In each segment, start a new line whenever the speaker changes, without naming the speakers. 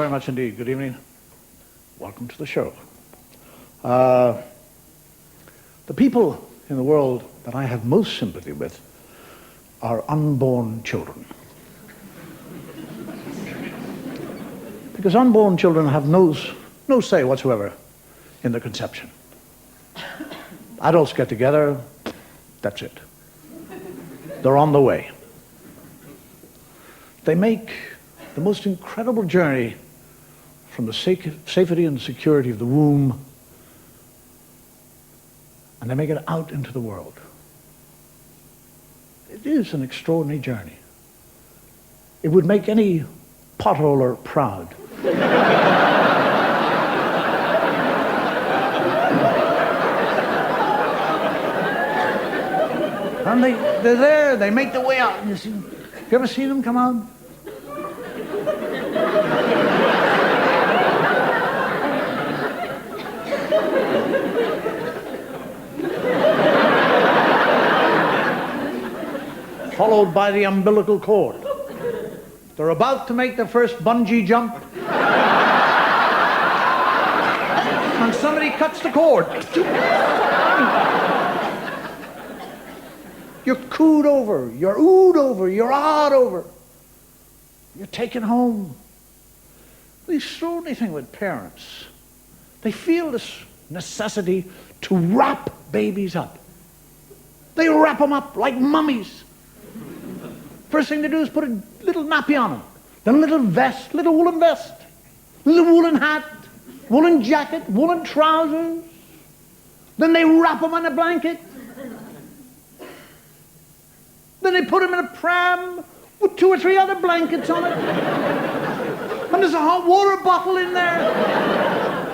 very much indeed. Good evening. Welcome to the show. The people in the world that I have most sympathy with are unborn children. Because unborn children have no say whatsoever in the conception. Adults get together, that's it. They're on the way. They make the most incredible journey from the safety and security of the womb, and they make it out into the world. It is an extraordinary journey. It would make any potholer proud. And they're there, they make their way out. And you ever seen them come out? Followed by the umbilical cord. They're about to make their first bungee jump. And somebody cuts the cord. You're cooed over, you're oohed over, you're awed over. You're taken home. The extraordinary thing with parents, they feel this necessity to wrap babies up. They wrap them up like mummies. First thing they do is put a little nappy on them, then a little vest, little woolen vest, little woolen hat, woolen jacket, woolen trousers. Then they wrap them in a blanket. Then they put them in a pram with 2 or 3 other blankets on it. And there's a hot water bottle in there.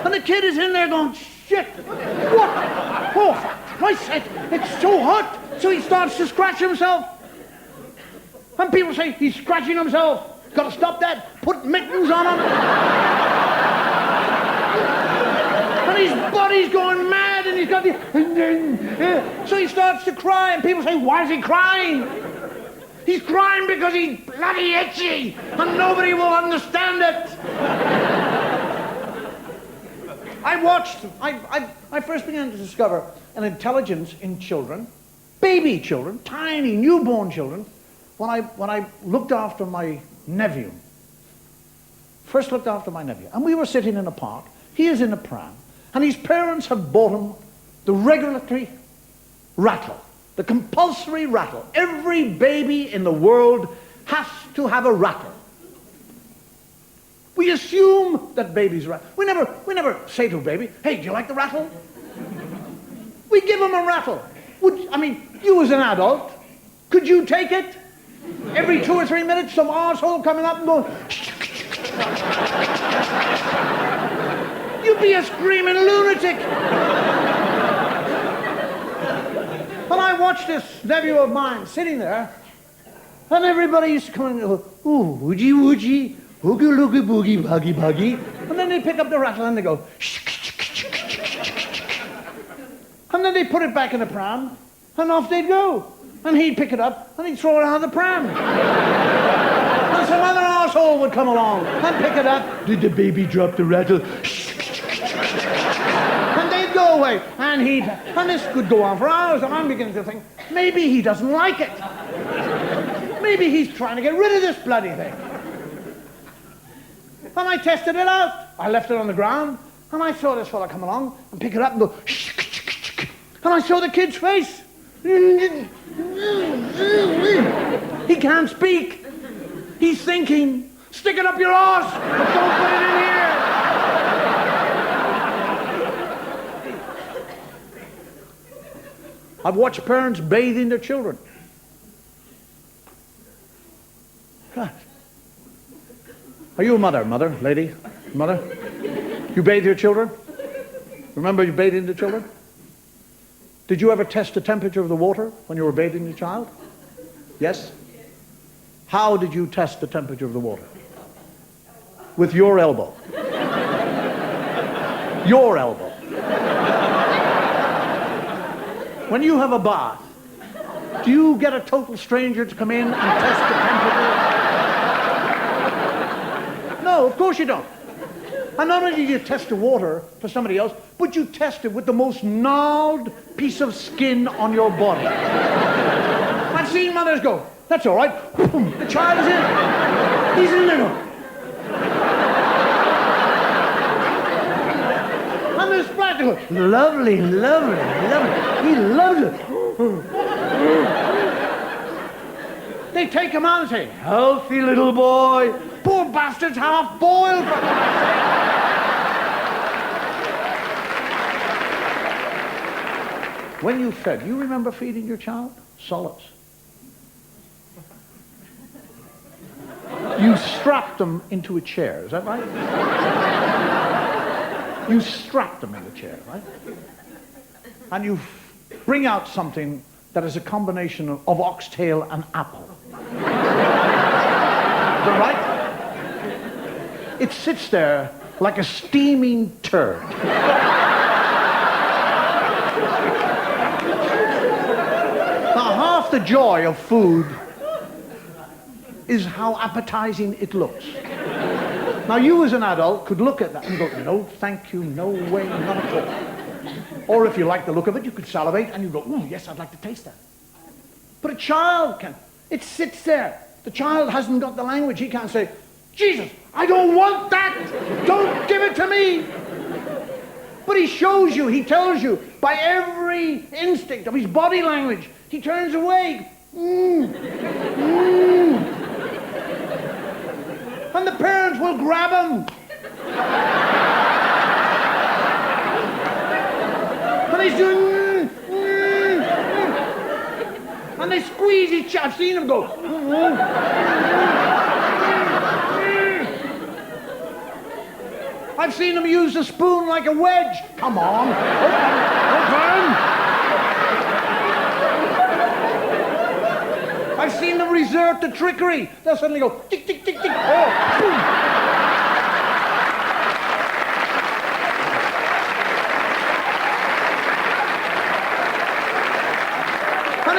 And the kid is in there going, shit, what? Oh, for Christ's sake, it's so hot. So he starts to scratch himself. And people say, he's scratching himself. Got to stop that. Put mittens on him. And his body's going mad, and he's got the... So he starts to cry, and people say, why is he crying? He's crying because he's bloody itchy, and nobody will understand it. I first began to discover an intelligence in children, baby children, tiny newborn children, when I looked after my nephew. First looked after my nephew. And we were sitting in a park. He is in a pram. And his parents have bought him the regulatory rattle, the compulsory rattle. Every baby in the world has to have a rattle. We assume that babies rattle. We never say to a baby, hey, do you like the rattle? We give him a rattle. You as an adult, could you take it? Every 2 or 3 minutes, some arsehole coming up and going... You'd be a screaming lunatic. And I watched this nephew of mine sitting there, and everybody used to come and go, ooh, woogie, woogie, oogie, loogie, boogie, buggy, buggy. And then they pick up the rattle and they go... And then they put it back in the pram, and off they'd go. And he'd pick it up, and he'd throw it out of the pram. And some other arsehole would come along and pick it up. Did the baby drop the rattle? And they'd go away. And this could go on for hours, and I'm beginning to think, maybe he doesn't like it. Maybe he's trying to get rid of this bloody thing. And I tested it out. I left it on the ground, and I saw this fella come along and pick it up and go, and I saw the kid's face. He can't speak. He's thinking, stick it up your arse, but don't put it in here. I've watched parents bathing their children. God. Are you a mother, lady? Mother? You bathe your children? Remember you bathing the children? Did you ever test the temperature of the water when you were bathing your child? Yes? How did you test the temperature of the water? With your elbow. Your elbow. When you have a bath, do you get a total stranger to come in and test the temperature? No, of course you don't. And not only do you test the water for somebody else, but you test it with the most gnarled piece of skin on your body. I've seen mothers go, that's all right. The child is in. He's in there. And the splash goes, lovely, lovely, lovely. He loves it. They take him out and say, healthy little boy. Poor bastard's half boiled. When you fed, you remember feeding your child? Solids. You strapped them into a chair, is that right? You strapped them in the chair, right? And you bring out something that is a combination of oxtail and apple. Is that right? It sits there like a steaming turd. Now, half the joy of food is how appetizing it looks. Now, you as an adult could look at that and go, no, thank you, no way, not at all. Or if you like the look of it, you could salivate and you go, oh, yes, I'd like to taste that. But a child can. It sits there. The child hasn't got the language. He can't say, Jesus, I don't want that. Don't give it to me. But he shows you, he tells you, by every instinct of his body language, he turns away. And the parents will grab him. And he's doing, and they squeeze each other. I've seen him go. I've seen him use the spoon like a wedge. Come on, open. I've seen them resort to trickery. They'll suddenly go, tick, tick, tick, tick. Oh, boom. And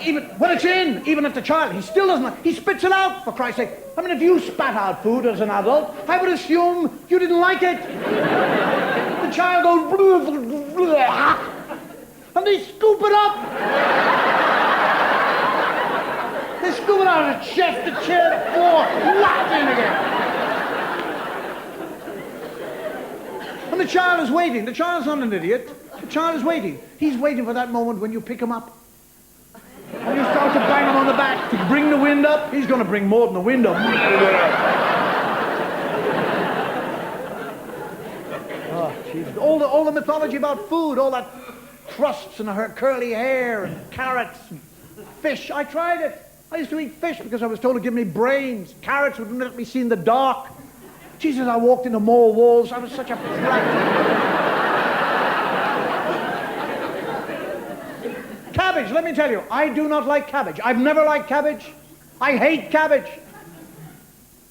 even when it's in, even if the child, he still doesn't, he spits it out, for Christ's sake. I mean, if you spat out food as an adult, I would assume you didn't like it. The child goes, and they scoop it up. They scoop it out of the chest, the chair, the floor, whack in again. And the child is waiting. The child's not an idiot. The child is waiting. He's waiting for that moment when you pick him up. And you start to bang him on the back to bring the wind up. He's going to bring more than the wind up. Oh, Jesus. All the mythology about food, all that crusts and her curly hair and carrots and fish. I tried it. I used to eat fish because I was told to give me brains. Carrots wouldn't let me see in the dark. Jesus, I walked into more walls. I was such a brat. Cabbage, let me tell you, I do not like cabbage. I've never liked cabbage. I hate cabbage.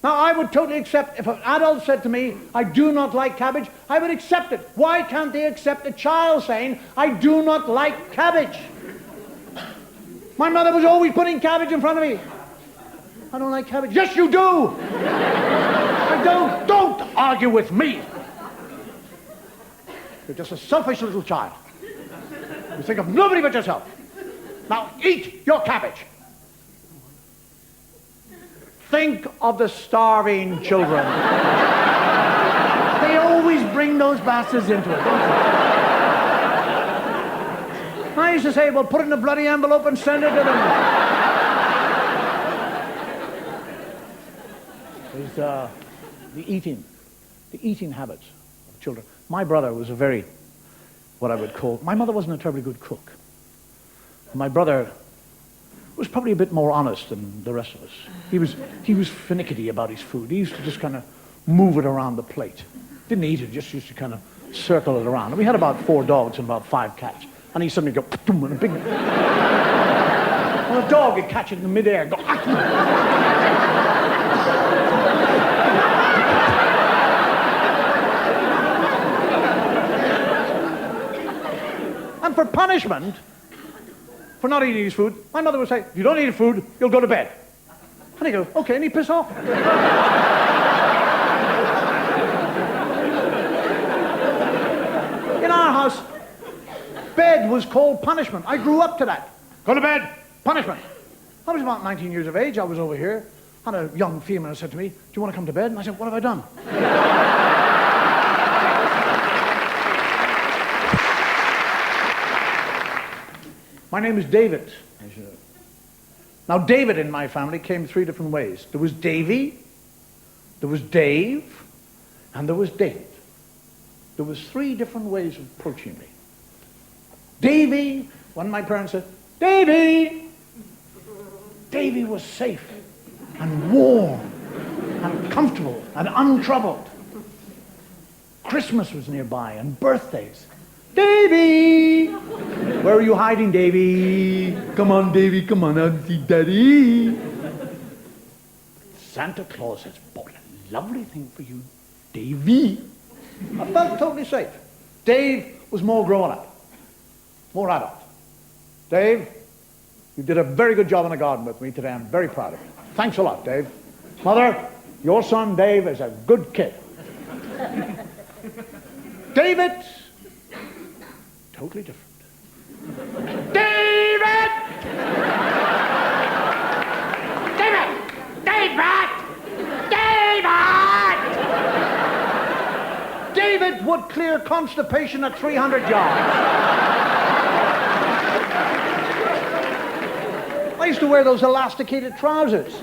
Now, I would totally accept, if an adult said to me, I do not like cabbage, I would accept it. Why can't they accept a child saying, I do not like cabbage? My mother was always putting cabbage in front of me. I don't like cabbage. Yes, you do. I don't. Don't argue with me. You're just a selfish little child. You think of nobody but yourself. Now eat your cabbage. Think of the starving children. They always bring those bastards into it, don't they? I used to say, well, put it in a bloody envelope and send it to them. There's the eating habits of children. My brother was a very, what I would call, my mother wasn't a terribly good cook. My brother was probably a bit more honest than the rest of us. He was finicky about his food. He used to just kind of move it around the plate. Didn't eat it, just used to kind of circle it around. And we had about 4 dogs and about 5 cats. And he suddenly go, and a big... Well, a dog would catch it in the midair and go, And for punishment, for not eating his food, my mother would say, if you don't eat your food, you'll go to bed. And he'd go, okay, and he'd piss off. was called punishment. I grew up to that. Go to bed, punishment. I was about 19 years of age. I was over here, and a young female said to me, do you want to come to bed? And I said, what have I done? My name is David. Now, David in my family came 3 different ways. There was Davy, there was Dave, and there was David. There was 3 different ways of approaching me. Davy, when my parents said, Davy! Davy was safe and warm and comfortable and untroubled. Christmas was nearby and birthdays. Davy! Where are you hiding, Davy? Come on, Davy, come on out and see Daddy. Santa Claus has bought a lovely thing for you, Davy. I felt totally safe. Dave was more grown up, more adult. Dave, you did a very good job in the garden with me today. I'm very proud of you. Thanks a lot, Dave. Mother, your son Dave is a good kid. David, totally different. David! David! David! David! David would clear constipation at 300 yards. I used to wear those elasticated trousers,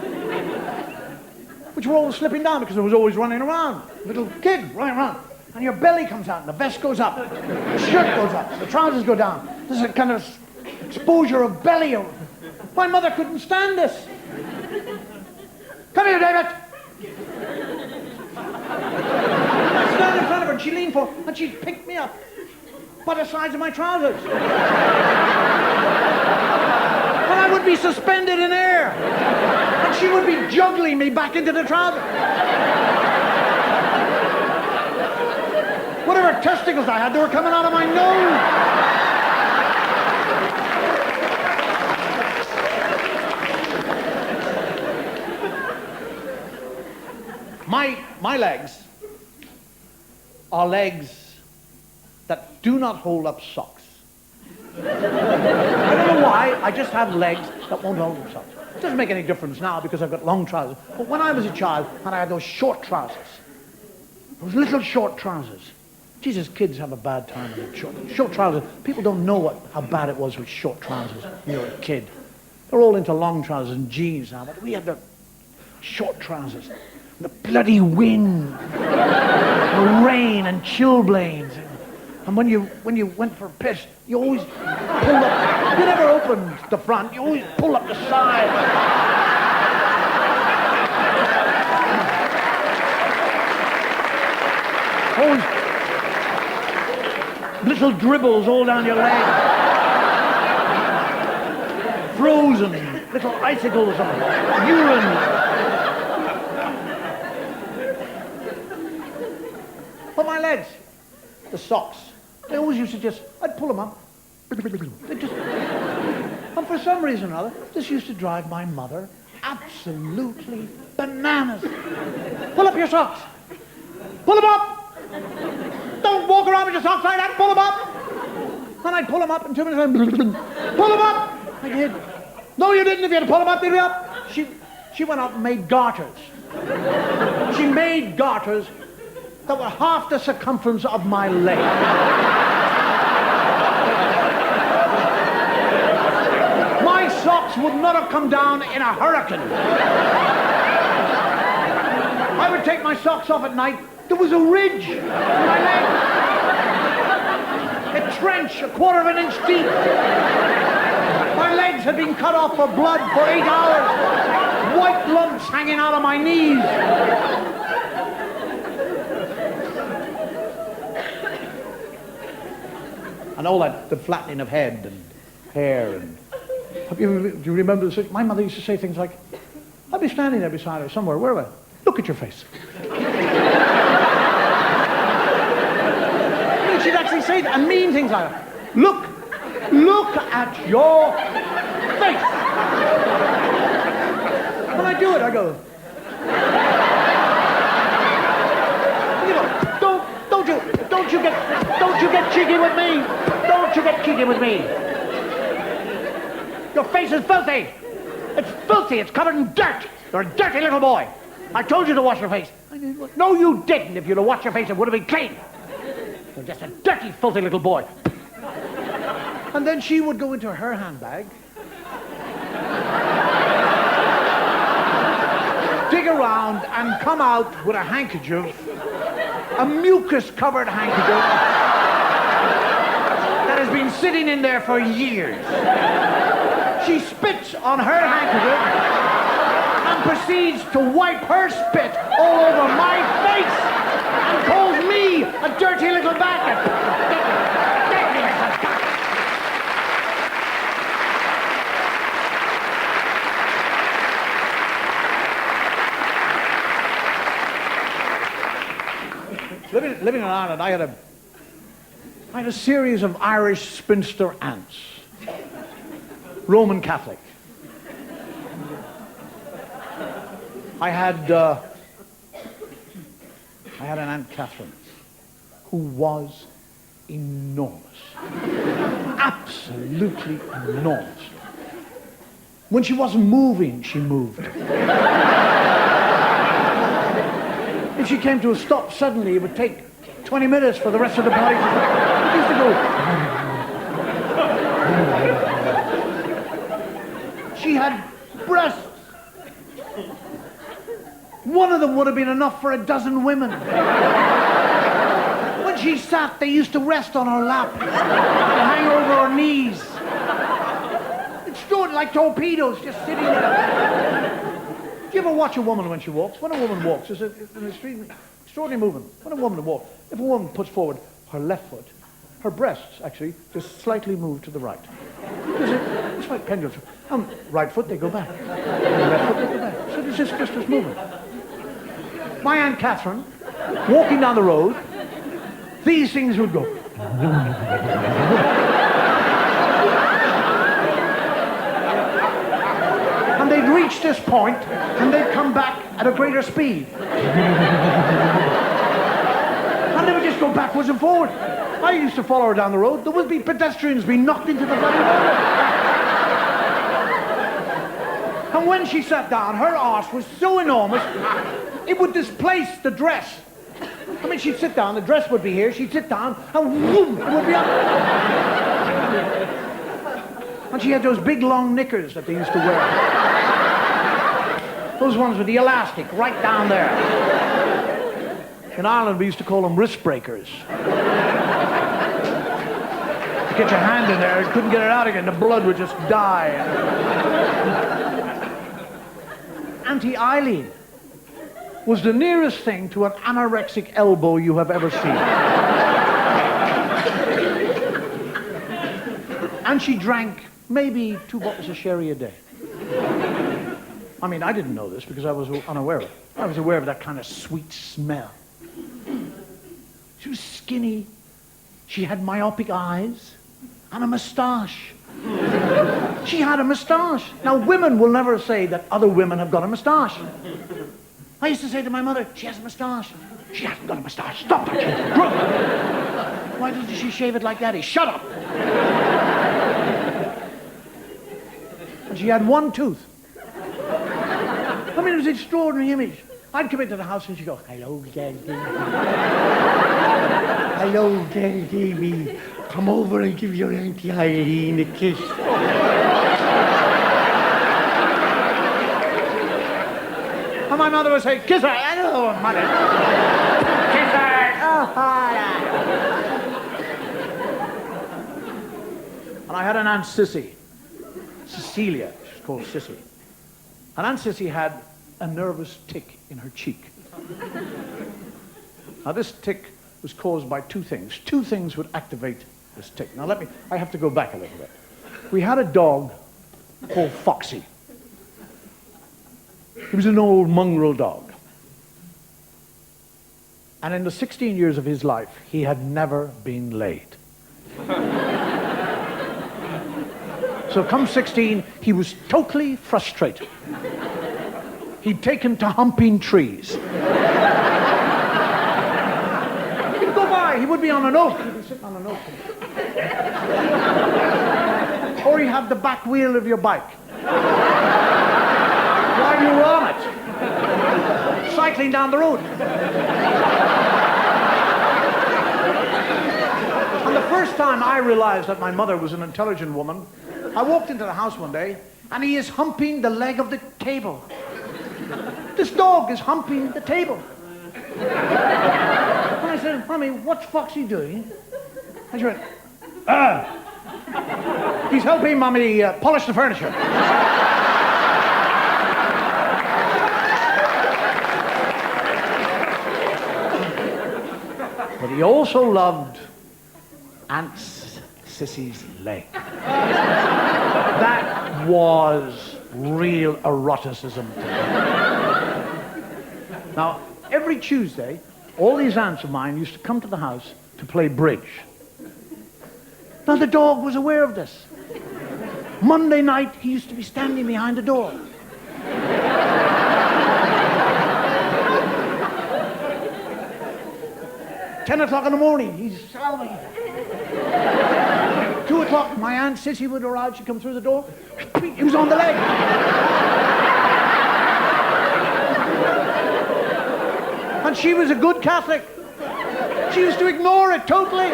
which were always slipping down because I was always running around. Little kid running around. And your belly comes out, and the vest goes up, the shirt goes up, the trousers go down. There's a kind of exposure of belly. My mother couldn't stand this. Come here, David. I'd stand in front of her, and she'd lean forward, and she'd pick me up by the sides of my trousers. And I would be suspended in air, and she would be juggling me back into the trousers. Whatever testicles I had, they were coming out of my nose. My legs are legs that do not hold up socks. I don't know why, I just have legs that won't hold up socks. It doesn't make any difference now because I've got long trousers. But when I was a child and I had those short trousers, those little short trousers, Jesus, kids have a bad time with short trousers. People don't know how bad it was with short trousers when you were a kid. They're all into long trousers and jeans now, but we had the short trousers. The bloody wind, the rain and chilblains. And when you went for a piss, you always pulled up. You never opened the front, you always pull up the side. Always little dribbles all down your leg. Frozen, little icicles of urine. But my legs, the socks, they always used to I'd pull them up. And for some reason or other, this used to drive my mother absolutely bananas. Pull up your socks. Pull them up. Don't walk around with your socks like that. Pull them up. And I'd pull them up in 2 minutes. Pull them up. I did. No, you didn't. If you had to pull them up, they'd be up. She went out and made garters. She made garters that were half the circumference of my leg. My socks would not have come down in a hurricane. I would take my socks off at night. There was a ridge in my leg. A trench, 1/4 of an inch deep. My legs had been cut off for blood for 8 hours. White lumps hanging out of my knees. And all that, the flattening of head and hair. And do you remember this? My mother used to say things like, I'd be standing there beside her somewhere. Where am I? Look at your face. She'd actually say that and mean things like that. Look at your face. When I do it, I go. You know, don't you get. Don't you get cheeky with me. Don't you get cheeky with me. Your face is filthy. It's filthy. It's covered in dirt. You're a dirty little boy. I told you to wash your face. No, you didn't. If you'd have washed your face, it would have been clean. You're just a dirty, filthy little boy. And then she would go into her handbag, dig around, and come out with a handkerchief, a mucus-covered handkerchief that has been sitting in there for years. She spits on her handkerchief and proceeds to wipe her spit all over my face and calls me a dirty little bastard. Dirty little bastard. Living in Ireland, I had a series of Irish spinster aunts, Roman Catholic. I had an Aunt Catherine who was enormous, absolutely enormous. When she wasn't moving, she moved. If she came to a stop suddenly, it would take 20 minutes for the rest of the body to... It used to go... She had breasts. One of them would have been enough for a dozen women. When she sat, they used to rest on her lap and hang over her knees. It stood like torpedoes, just sitting there. Do you ever watch a woman when she walks? When a woman walks, it's an extraordinary movement. When a woman walks, if a woman puts forward her left foot, her breasts actually just slightly move to the right. It's like pendulum. Right foot, they go back. Left foot, they go back. So there's just this movement. My Aunt Catherine, walking down the road, these things would go. And they'd reach this point, and they'd come back at a greater speed. And they would just go backwards and forward. I used to follow her down the road. There would be pedestrians being knocked into the bloody road. And when she sat down, her arse was so enormous, it would displace the dress. I mean, she'd sit down, the dress would be here, she'd sit down, and whoom, it would be up. And she had those big long knickers that they used to wear. Those ones with the elastic right down there. In Ireland, we used to call them wrist breakers. Get your hand in there, you couldn't get it out again, the blood would just die. Auntie Eileen was the nearest thing to an anorexic elbow you have ever seen. And she drank maybe 2 bottles of sherry a day. I mean, I didn't know this because I was unaware of it. I was aware of that kind of sweet smell. She was skinny. She had myopic eyes and a moustache. She had a moustache. Now, women will never say that other women have got a moustache. I used to say to my mother, she has a moustache. She hasn't got a moustache. Stop that shit. Why doesn't she shave it like Daddy? Shut up. And she had 1 tooth. I mean, it was an extraordinary image. I'd come into the house and she'd go, hello, Daddy. Hello, Daddy. Come over and give your Auntie Eileen a kiss. And my mother would say, kiss her. Hello, mother. Kiss her. Oh, hi. And I had an Aunt Cissy. Cecilia, she's called Cissy. And Aunt Cissy had a nervous tick in her cheek. Now, this tick was caused by 2 things. 2 things would activate this tick. Now, I have to go back a little bit. We had a dog called Foxy. He was an old mongrel dog. And in the 16 years of his life, he had never been laid. So come 16, he was totally frustrated. He'd taken to humping trees. He would be on an oak. He'd be sitting on an oak. Or he'd have the back wheel of your bike. While you were on it. Cycling down the road. And the first time I realized that my mother was an intelligent woman, I walked into the house one day, and he is humping the leg of the table. This dog is humping the table. And I said, Mommy, what's Foxy doing? And she went, he's helping Mommy polish the furniture. But he also loved Aunt Cissy's leg. That was real eroticism to him. Now, every Tuesday, all these aunts of mine used to come to the house to play bridge. Now, the dog was aware of this. Monday night, he used to be standing behind the door. Ten o'clock in the morning, he's salving. 2 o'clock, my Aunt Cissy would arrive. She'd come through the door. He was on the leg. And she was a good Catholic. She used to ignore it totally.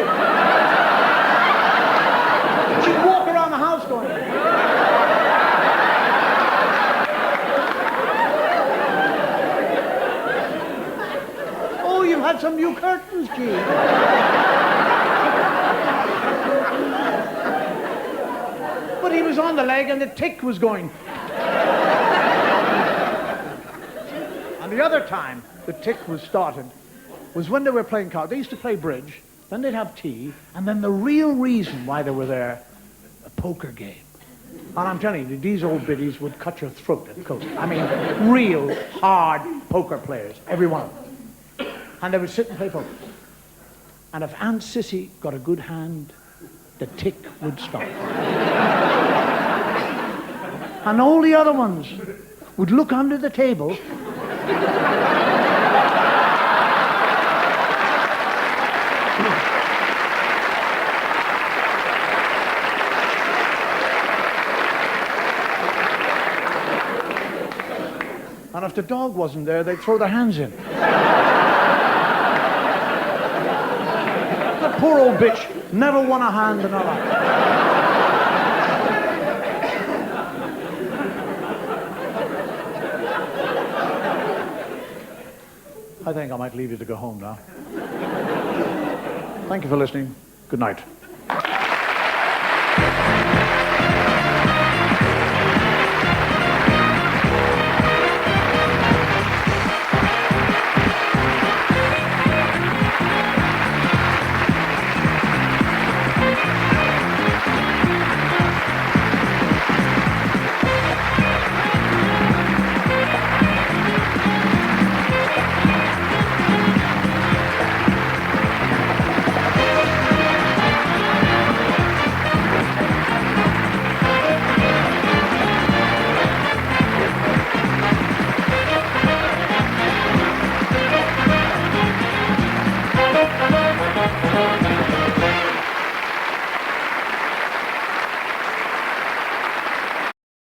She'd walk around the house going, "Oh, you've had some new curtains, Gee." But he was on the leg and the tick was going. And the other time the tick was started was when they were playing cards. They used to play bridge, then they'd have tea, and then the real reason why they were there, a poker game. And I'm telling you, these old biddies would cut your throat at coast. I mean, real hard poker players, every one of them. And they would sit and play poker. And if Aunt Cissy got a good hand, the tick would stop. And all the other ones would look under the table. And if the dog wasn't there, they'd throw their hands in. That poor old bitch never won a hand in her life. I think I might leave you to go home now. Thank you for listening. Good night.